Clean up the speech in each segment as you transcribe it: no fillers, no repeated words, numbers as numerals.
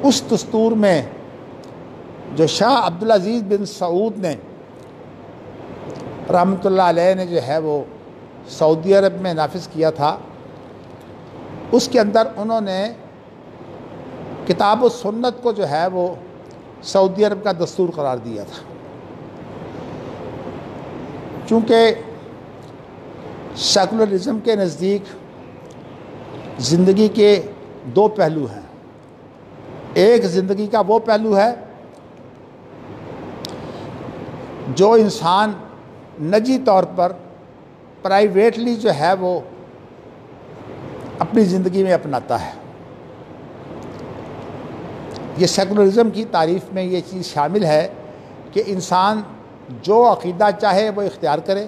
اس دستور میں جو شاہ عبدالعزیز بن سعود نے رحمۃ اللہ علیہ نے جو ہے وہ سعودی عرب میں نافذ کیا تھا، اس کے اندر انہوں نے کتاب و سنت کو جو ہے وہ سعودی عرب کا دستور قرار دیا تھا۔ چونکہ سیکولرزم کے نزدیک زندگی کے دو پہلو ہیں۔ ایک زندگی کا وہ پہلو ہے جو انسان نجی طور پر پرائیویٹلی جو ہے وہ اپنی زندگی میں اپناتا ہے۔ یہ سیکولرزم کی تعریف میں یہ چیز شامل ہے کہ انسان جو عقیدہ چاہے وہ اختیار کرے،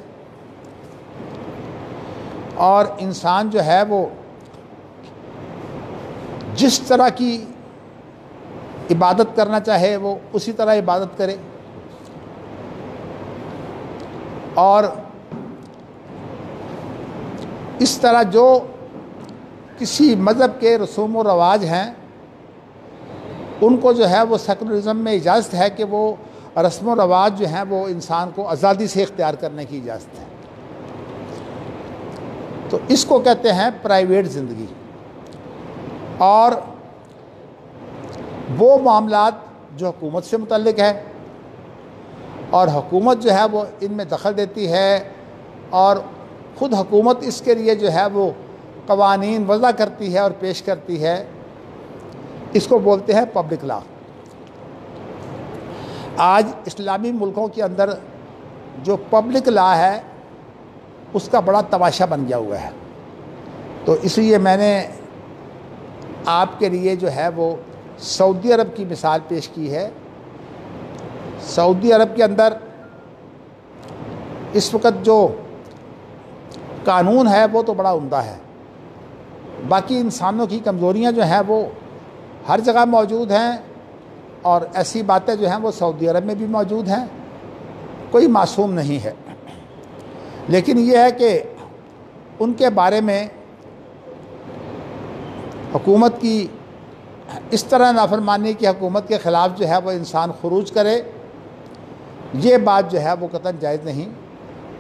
اور انسان جو ہے وہ جس طرح کی عبادت کرنا چاہے وہ اسی طرح عبادت کرے، اور اس طرح جو کسی مذہب کے رسوم و رواج ہیں ان کو جو ہے وہ سیکولرزم میں اجازت ہے کہ وہ رسم و رواج جو ہیں وہ انسان کو آزادی سے اختیار کرنے کی اجازت ہے۔ تو اس کو کہتے ہیں پرائیویٹ زندگی۔ اور وہ معاملات جو حکومت سے متعلق ہے، اور حکومت جو ہے وہ ان میں دخل دیتی ہے، اور خود حکومت اس کے لیے جو ہے وہ قوانین وضع کرتی ہے اور پیش کرتی ہے، اس کو بولتے ہیں پبلک لا۔ آج اسلامی ملکوں کے اندر جو پبلک لا ہے اس کا بڑا تماشا بن گیا ہوا ہے۔ تو اس لیے میں نے آپ کے لیے جو ہے وہ سعودی عرب کی مثال پیش کی ہے۔ سعودی عرب کے اندر اس وقت جو قانون ہے وہ تو بڑا عمدہ ہے، باقی انسانوں کی کمزوریاں جو ہیں وہ ہر جگہ موجود ہیں، اور ایسی باتیں جو ہیں وہ سعودی عرب میں بھی موجود ہیں، کوئی معصوم نہیں ہے۔ لیکن یہ ہے کہ ان کے بارے میں حکومت کی اس طرح نافرمانی کی حکومت کے خلاف جو ہے وہ انسان خروج کرے، یہ بات جو ہے وہ قطعاً جائز نہیں۔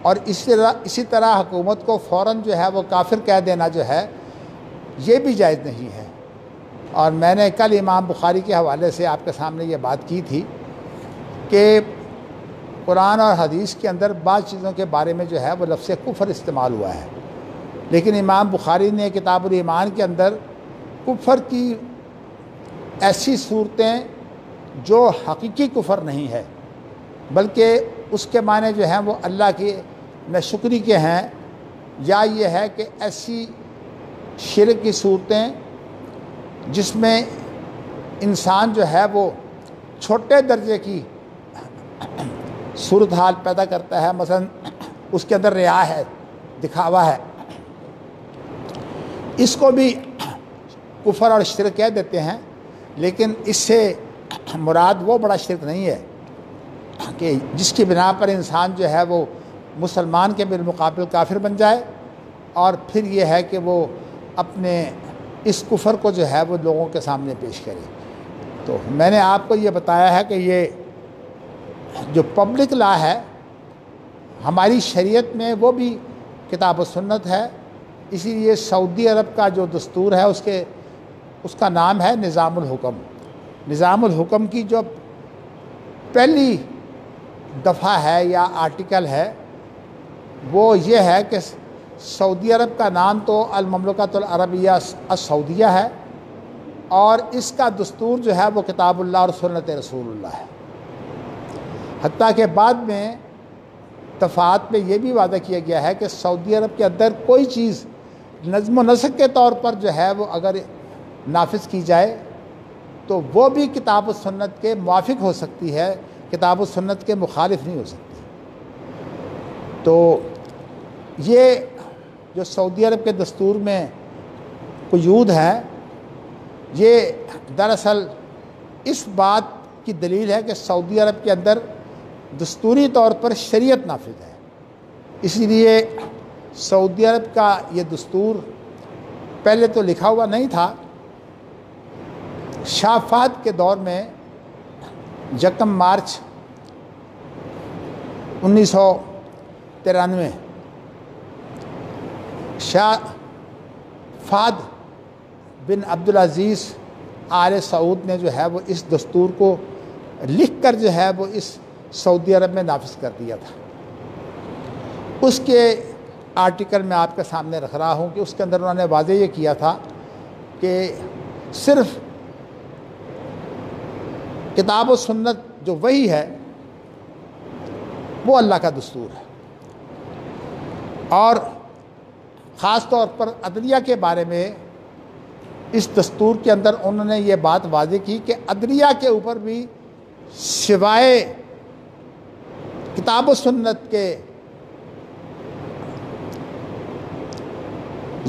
اور اسی طرح حکومت کو فوراً جو ہے وہ کافر کہہ دینا جو ہے یہ بھی جائز نہیں ہے۔ اور میں نے کل امام بخاری کے حوالے سے آپ کے سامنے یہ بات کی تھی کہ قرآن اور حدیث کے اندر بعض چیزوں کے بارے میں جو ہے وہ لفظ کفر استعمال ہوا ہے، لیکن امام بخاری نے کتاب الایمان کے اندر کفر کی ایسی صورتیں جو حقیقی کفر نہیں ہے بلکہ اس کے معنی جو ہیں وہ اللہ کی ناشکری کے ہیں، یا یہ ہے کہ ایسی شرک کی صورتیں جس میں انسان جو ہے وہ چھوٹے درجے کی صورتحال پیدا کرتا ہے، مثلا اس کے اندر ریا ہے، دکھاوا ہے، اس کو بھی کفر اور شرک کہہ دیتے ہیں۔ لیکن اس سے مراد وہ بڑا شرک نہیں ہے کہ جس کی بنا پر انسان جو ہے وہ مسلمان کے بالمقابل کافر بن جائے، اور پھر یہ ہے کہ وہ اپنے اس کفر کو جو ہے وہ لوگوں کے سامنے پیش کرے۔ تو میں نے آپ کو یہ بتایا ہے کہ یہ جو پبلک لا ہے ہماری شریعت میں وہ بھی کتاب و سنت ہے، اسی لیے سعودی عرب کا جو دستور ہے اس کا نام ہے نظام الحکم۔ نظام الحکم کی جو پہلی دفعہ ہے یا آرٹیکل ہے وہ یہ ہے کہ سعودی عرب کا نام تو المملکۃ العربیہ السعودیہ ہے، اور اس کا دستور جو ہے وہ کتاب اللہ اور سنت رسول اللہ ہے۔ حتیٰ کہ بعد میں دفعات میں یہ بھی وعدہ کیا گیا ہے کہ سعودی عرب کے اندر کوئی چیز نظم و نسق کے طور پر جو ہے وہ اگر نافذ کی جائے تو وہ بھی کتاب و سنت کے موافق ہو سکتی ہے، کتاب و سنت کے مخالف نہیں ہو سکتی۔ تو یہ جو سعودی عرب کے دستور میں قیود ہیں، یہ دراصل اس بات کی دلیل ہے کہ سعودی عرب کے اندر دستوری طور پر شریعت نافذ ہے۔ اسی لیے سعودی عرب کا یہ دستور پہلے تو لکھا ہوا نہیں تھا، شاہ فہد کے دور میں 1 مارچ 1993 شاہ فہد بن عبدالعزیز آل سعود نے جو ہے وہ اس دستور کو لکھ کر جو ہے وہ اس سعودی عرب میں نافذ کر دیا تھا۔ اس کے آرٹیکل میں آپ کے سامنے رکھ رہا ہوں کہ اس کے اندر انہوں نے واضح یہ کیا تھا کہ صرف کتاب و سنت جو وحی ہے وہ اللہ کا دستور ہے، اور خاص طور پر عدلیہ کے بارے میں اس دستور کے اندر انہوں نے یہ بات واضح کی کہ عدلیہ کے اوپر بھی سوائے کتاب و سنت کے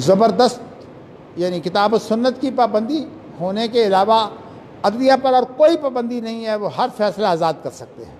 زبردست یعنی کتاب و سنت کی پابندی ہونے کے علاوہ عدلیہ پر اور کوئی پابندی نہیں ہے، وہ ہر فیصلہ آزاد کر سکتے ہیں۔